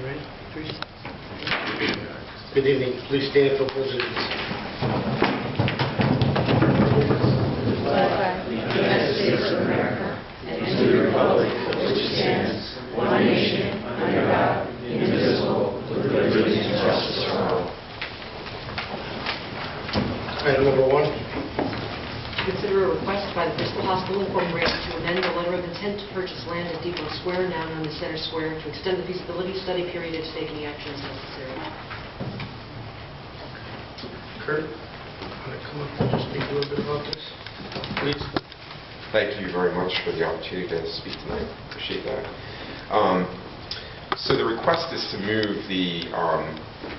You ready? Good evening. Please stand for pledge allegiance. Flag of the United States of America and to the republic for which it stands, one nation, under God, indivisible, with liberty and justice for all. Item number 1. Consider a request by the Bristol Hospital Incorporated to amend the letter of intent to purchase land at Depot Square, now known as Center Square, to extend the feasibility study period and to take any actions necessary. Kurt, want to come up and just speak a little bit about this, please? Thank you very much for the opportunity to speak tonight. Appreciate that. So the request is to move the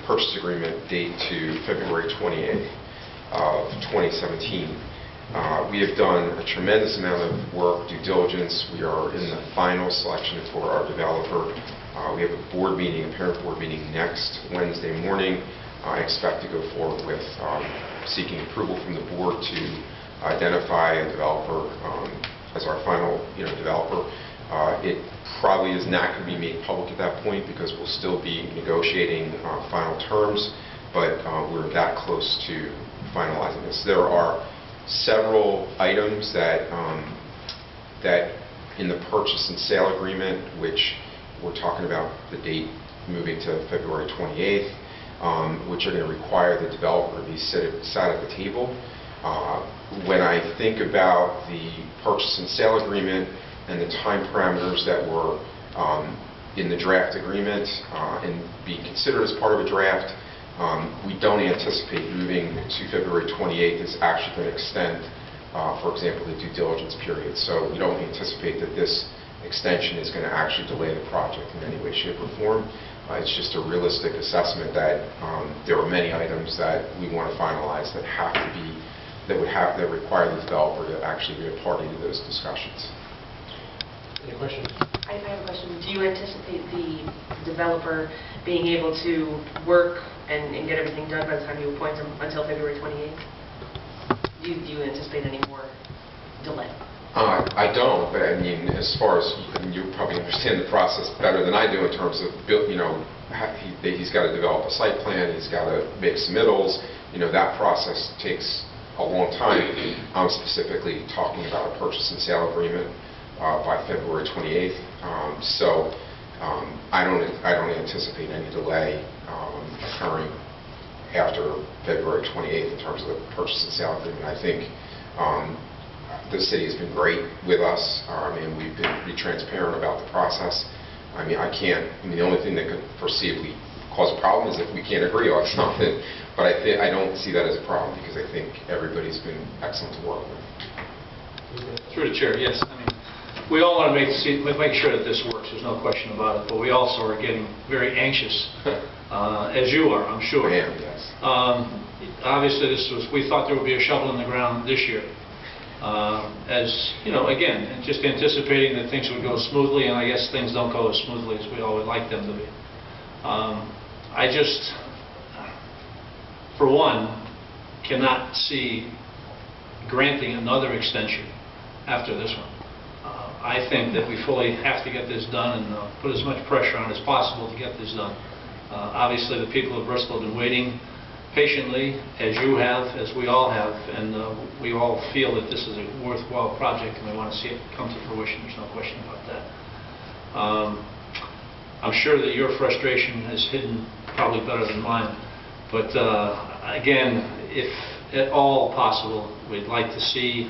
purchase agreement date to February 28th of 2017. We have done a tremendous amount of work, due diligence. We are in the final selection for our developer. We have a board meeting, a parent board meeting next Wednesday morning. I expect to go forward with seeking approval from the board to identify a developer as our final developer. It probably is not going to be made public at that point because we'll still be negotiating final terms, but we're that close to finalizing this. There are several items that in the purchase and sale agreement, which we're talking about the date moving to February 28th, which are going to require the developer to be sat at the table. When I think about the purchase and sale agreement and the time parameters that were in the draft agreement and be considered as part of a draft, we don't anticipate moving to February 28th is actually going to extend, for example, the due diligence period. So we don't anticipate that this extension is going to actually delay the project in any way, shape, or form. It's just a realistic assessment that there are many items that we want to finalize that that require the developer to actually be a party to those discussions. Any questions? I have a question. Do you anticipate the developer being able to work and get everything done by the time you appoint him until February 28th? Do you anticipate any more delay? I don't, but I mean, as far as you probably understand the process better than I do in terms of he's got to develop a site plan, he's got to make submittals. That process takes a long time. I'm specifically talking about a purchase and sale agreement by February 28th. So I don't anticipate any delay occurring after February 28th in terms of the purchase and sale agreement. I think the city has been great with us, and we've been pretty transparent about the process. The only thing that could foreseeably cause a problem is if we can't agree on something. But I don't see that as a problem because I think everybody's been excellent to work with. Through the chair, yes. We all want to make sure that this works. There's no question about it. But we also are getting very anxious, as you are, I'm sure. I am, yes. Obviously, we thought there would be a shovel in the ground this year. Again, just anticipating that things would go smoothly, and I guess things don't go as smoothly as we all would like them to be. I just, for one, cannot see granting another extension after this one. I think that we fully have to get this done and put as much pressure on as possible to get this done. Obviously, the people of Bristol have been waiting patiently, as you have, as we all have, and we all feel that this is a worthwhile project and we want to see it come to fruition. There's no question about that. I'm sure that your frustration is hidden probably better than mine, but again, if at all possible, we'd like to see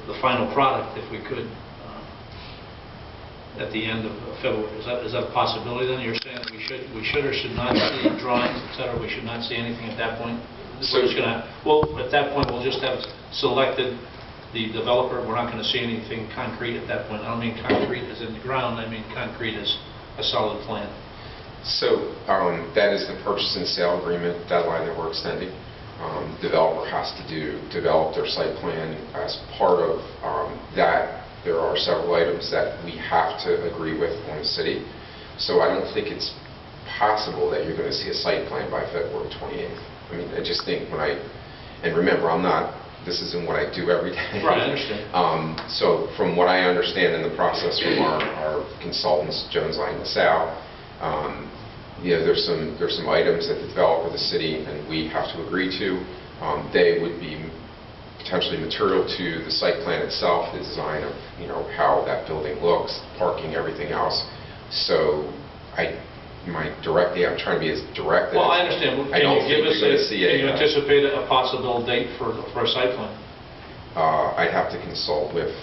the final product, if we could, at the end of February. Is that a possibility then? You're saying that we should or should not see drawings, etc. We should not see anything at that point? So at that point we'll just have selected the developer. We're not going to see anything concrete at that point. I don't mean concrete as in the ground, I mean concrete as a solid plan. So that is the purchase and sale agreement deadline that we're extending. Developer has to develop their site plan. As part of that, there are several items that we have to agree with on the city. So I don't think it's possible that you're going to see a site plan by February 28th. I just think and remember, I'm not this isn't what I do every day. Right, I understand. So from what I understand in the process from our consultants, Jones Lang LaSalle, there's some items that the developer, the city, and we have to agree to. They would be potentially material to the site plan itself, the design of how that building looks, parking, everything else. So I'm trying to be as direct. Well, I understand. I don't think you're going to see Can you anticipate a possible date for a site plan? I'd have to consult with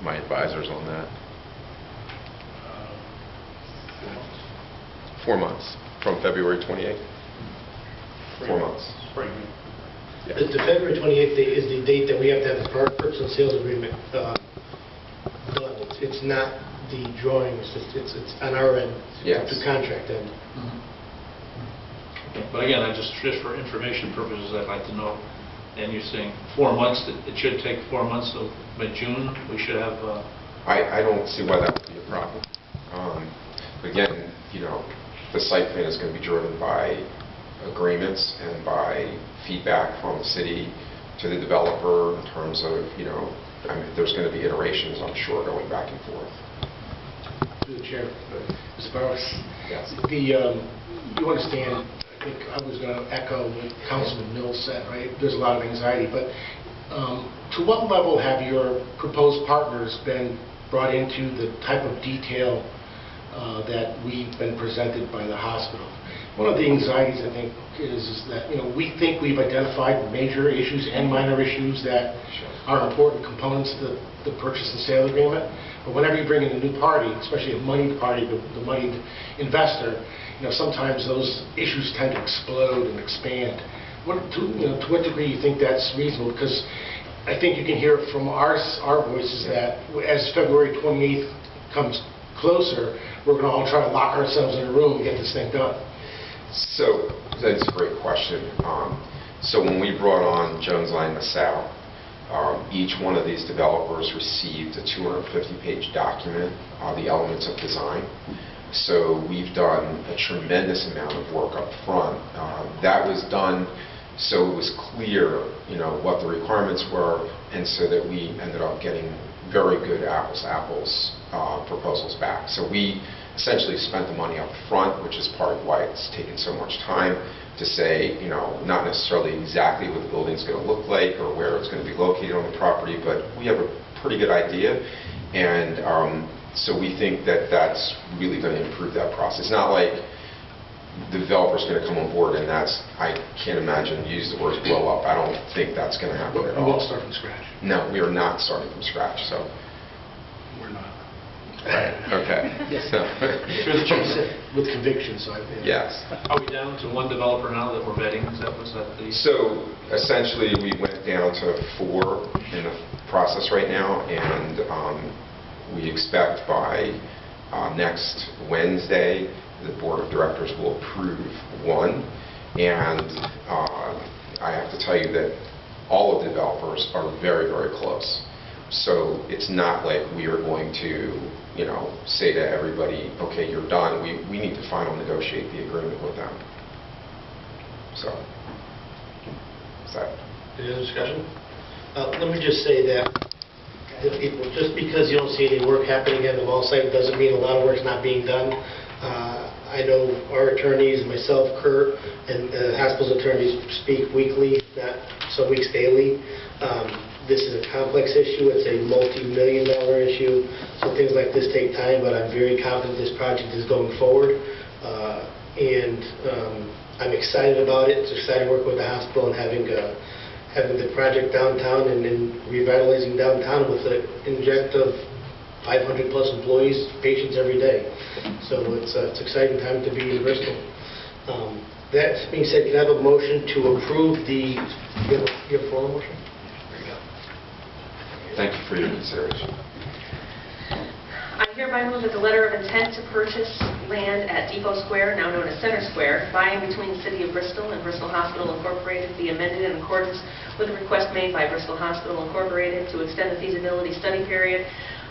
my advisors on that. 4 months from February 28th. 4 months. Yeah. The February 28th date is the date that we have to have the purchase and sales agreement done. It's not the drawings, it's on our end, Yes. the contract end. But again, just for information purposes, I'd like to know, and you're saying 4 months, it should take 4 months, so by June, we should have... I don't see why that would be a problem. Again, the site plan is going to be driven by agreements and by feedback from the city to the developer in terms of, there's going to be iterations, I'm sure, going back and forth. Through the chair, Mr. Burrows. Yes. You understand, I think I was going to echo what Councilman Mills said, right? There's a lot of anxiety, but to what level have your proposed partners been brought into the type of detail that we've been presented by the hospital? One of the anxieties, I think, is that we think we've identified major issues and minor issues that are important components to the purchase and sale agreement. But whenever you bring in a new party, especially a moneyed party, the moneyed investor, sometimes those issues tend to explode and expand. To what degree do you think that's reasonable? Because I think you can hear from our voices that as February 28th comes closer, we're going to all try to lock ourselves in a room and get this thing done. So that's a great question. So when we brought on Jones Lang LaSalle, each one of these developers received a 250-page document on the elements of design. So we've done a tremendous amount of work up front. That was done so it was clear, what the requirements were, and so that we ended up getting very good apples-to-apples proposals back. So we essentially spent the money up front, which is part of why it's taken so much time to say, not necessarily exactly what the building's going to look like or where it's going to be located on the property, but we have a pretty good idea. And so we think that that's really going to improve that process. It's not like the developer's going to come on board and I can't imagine, use the words blow up. I don't think that's going to happen at all. We won't start from scratch. No, we are not starting from scratch, so. We're not. Right, okay. Yes. So, with conviction, so I think. yes. Are we down to one developer now that we're vetting? Was that the... So essentially, we went down to 4 in the process right now, and we expect by next Wednesday, the board of directors will approve 1. And I have to tell you that all of the developers are very, very close. So it's not like we are going to, say to everybody, okay, you're done. We need to finally negotiate the agreement with them. So, is that? Any other discussion? Let me just say that the people, just because you don't see any work happening at the mall site doesn't mean a lot of work's not being done. I know our attorneys, myself, Kurt, and the hospital's attorneys speak weekly, not some weeks daily. This is a complex issue. It's a multi-million-dollar issue, so things like this take time, but I'm very confident this project is going forward. I'm excited about it. It's exciting working with the hospital and having the project downtown and then revitalizing downtown with an inject of 500-plus employees, patients every day. So it's an exciting time to be in Bristol. That being said, can I have a motion to approve the... You have a formal motion? Thank you for your consideration. I hereby move that the letter of intent to purchase land at Depot Square, now known as Center Square, by and between the City of Bristol and Bristol Hospital Incorporated, be amended in accordance with the request made by Bristol Hospital Incorporated to extend the feasibility study period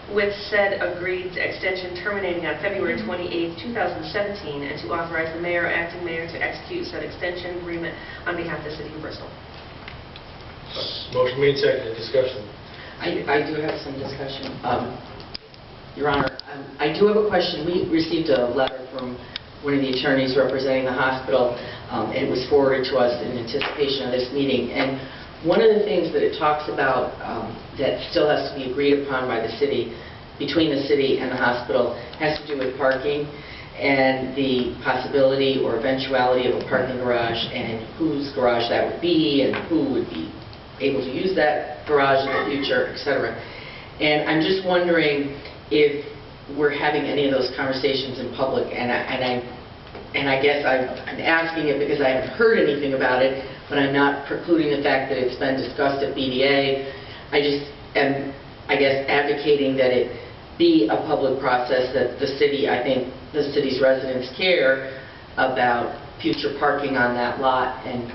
with said agreed extension terminating on February 28, 2017, and to authorize the mayor or acting mayor to execute said extension agreement on behalf of the City of Bristol. Motion made, seconded, discussion. I do have some discussion. Your Honor, I do have a question. We received a letter from one of the attorneys representing the hospital, and it was forwarded to us in anticipation of this meeting. And one of the things that it talks about that still has to be agreed upon by the city, between the city and the hospital, has to do with parking and the possibility or eventuality of a parking garage and whose garage that would be and who would be able to use that garage in the future, etc. And I'm just wondering if we're having any of those conversations in public, and I guess I'm asking it because I haven't heard anything about it, but I'm not precluding the fact that it's been discussed at BDA. I just am, I guess, advocating that it be a public process, that the city, I think the city's residents care about future parking on that lot and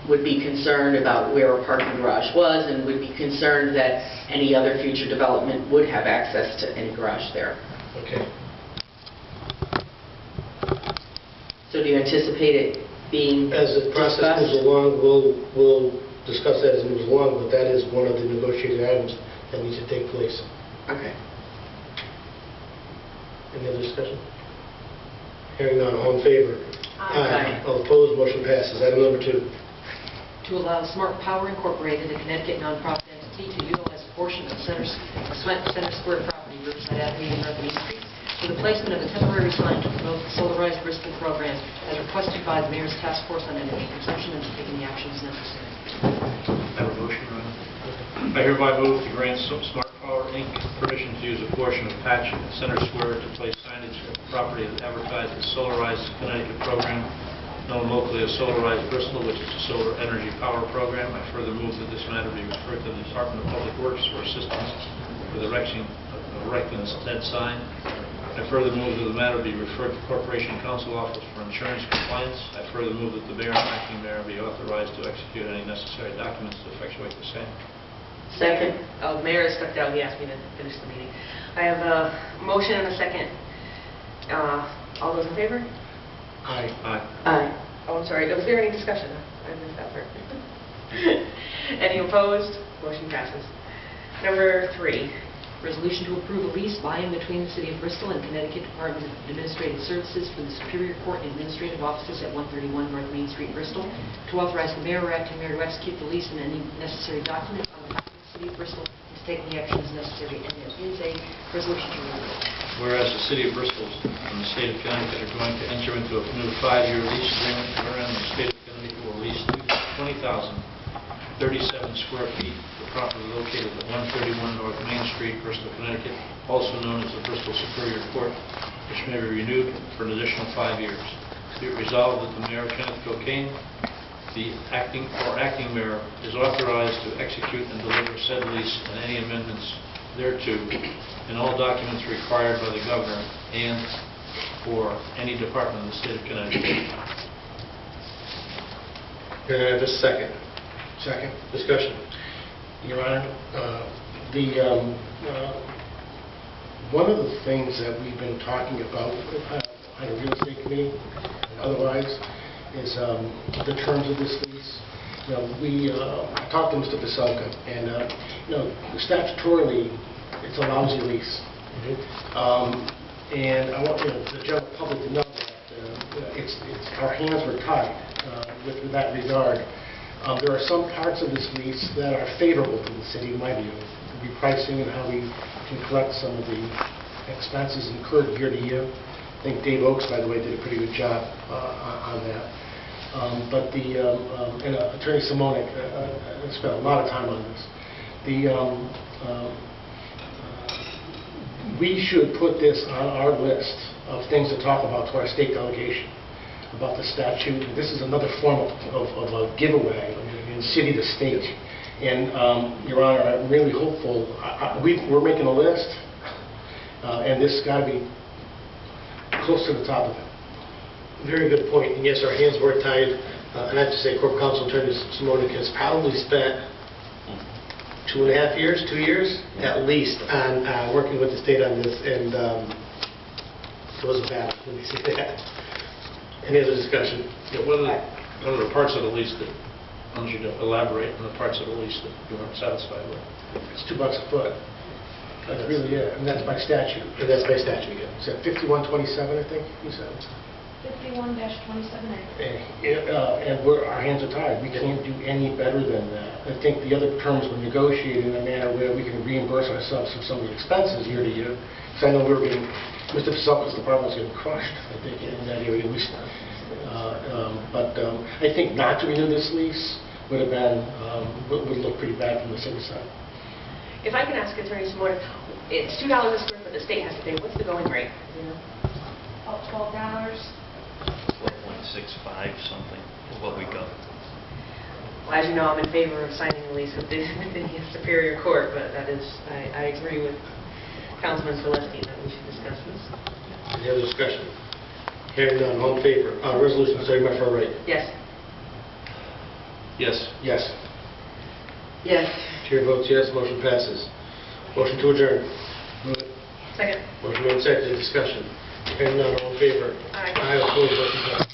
would be concerned about where a parking garage was and would be concerned that any other future development would have access to any garage there. Okay. So do you anticipate it being As the process moves discussed? along, we'll discuss that as it moves along, but that is one of the negotiated items that needs to take place. Okay. Any other discussion? Hearing none, all in favor? Aye. All opposed, motion passes. Item number 2. To allow Smart Power Incorporated, a Connecticut nonprofit entity, to utilize a portion of Center Square property, Riverside Avenue and North Main Street, for the placement of a temporary sign to promote the Solarized Bristol program, as requested by the Mayor's Task Force on Energy Consumption, and to taking the actions necessary. Have a motion, Your Honor. I hereby move to grant Smart Power, Inc. permission to use a portion of Patch at Center Square to place signage at the property that advertised the Solarized Connecticut program, known locally as Solarized Bristol, which is a solar energy power program. I further move that this matter be referred to the Department of Public Works for assistance with erecting said sign. I further move that the matter be referred to Corporation Counsel Office for insurance compliance. I further move that the mayor and acting mayor be authorized to execute any necessary documents to effectuate the same. Second. The mayor has stepped out. He asked me to finish the meeting. I have a motion and a second. All those in favor? Aye. Aye. Aye. Oh, I'm sorry. Was there any discussion? I missed that part. Any opposed? Motion passes. Number 3. Resolution to approve a lease by and between the City of Bristol and Connecticut Department of Administrative Services for the Superior Court and Administrative Offices at 131 North Main Street, Bristol, to authorize the mayor or acting mayor to execute the lease and any necessary documents on behalf of the City of Bristol and to take the actions necessary. And there is a resolution to read. Whereas the City of Bristol and the State of Connecticut are going to enter into a new 5-year lease agreement wherein the State of Connecticut will lease 20,037 square feet for property located at 131 North Main Street, Bristol, Connecticut, also known as the Bristol Superior Court, which may be renewed for an additional 5 years. Be it resolved that the Mayor, Kenneth Cocaine, the acting mayor, is authorized to execute and deliver said lease and any amendments thereto in all documents required by the governor and for any department of the State of Connecticut. Can I have a second? Second. Discussion. Your Honor, one of the things that we've been talking about on a real estate committee and otherwise is the terms of this lease. You know, I talked to Mr. Paselka, and you know, statutorily, it's a lousy lease. And I want the general public to know that our hands were tied with that regard. There are some parts of this lease that are favorable to the city, in my view. The repricing and how we can collect some of the expenses incurred year to year. I think Dave Oakes, by the way, did a pretty good job on that. And Attorney Simonik spent a lot of time on this. We should put this on our list of things to talk about to our state delegation, about the statute. This is another form of a giveaway in city to state. And, Your Honor, I'm really hopeful. We're making a list, and this has got to be close to the top of it. Very good point. And yes, our hands were tied. And I have to say, Corp Counsel Attorney Simonik has probably spent 2.5 years, 2 years, at least, on working with the state on this, and it wasn't bad, let me say that. Any other discussion? Yeah, one of the parts of the lease that challenge you to elaborate on the parts of the lease that you weren't satisfied with. It's $2 a foot. That's really it, and that's by statute. And that's by statute, yeah. Is that 5127, I think you said? 51-27. And our hands are tied. We can't do any better than that. I think the other terms were negotiated in a manner where we can reimburse ourselves for some of the expenses year to year. Because I know we were getting, Mr. Pasulka's department was getting crushed, I think, in that area. I think not to renew this lease would have been, would look pretty bad from the city side. If I can ask Attorney Simona, it's $2 a square foot the state has to pay. What's the going rate? Do you know? About $12. 12.65 something is what we got. Well, as you know, I'm in favor of signing the lease with the Superior Court, but that is, I agree with Councilman Zaleski that we should discuss this. Any other discussion? Hearing none, all in favor? Resolution, starting by far right. Yes. Yes. Yes. Yes. Chair votes yes, motion passes. Motion to adjourn. Second. Motion made and seconded, discussion. Hearing none, all in favor? Aye. Aye, opposed, motion passes.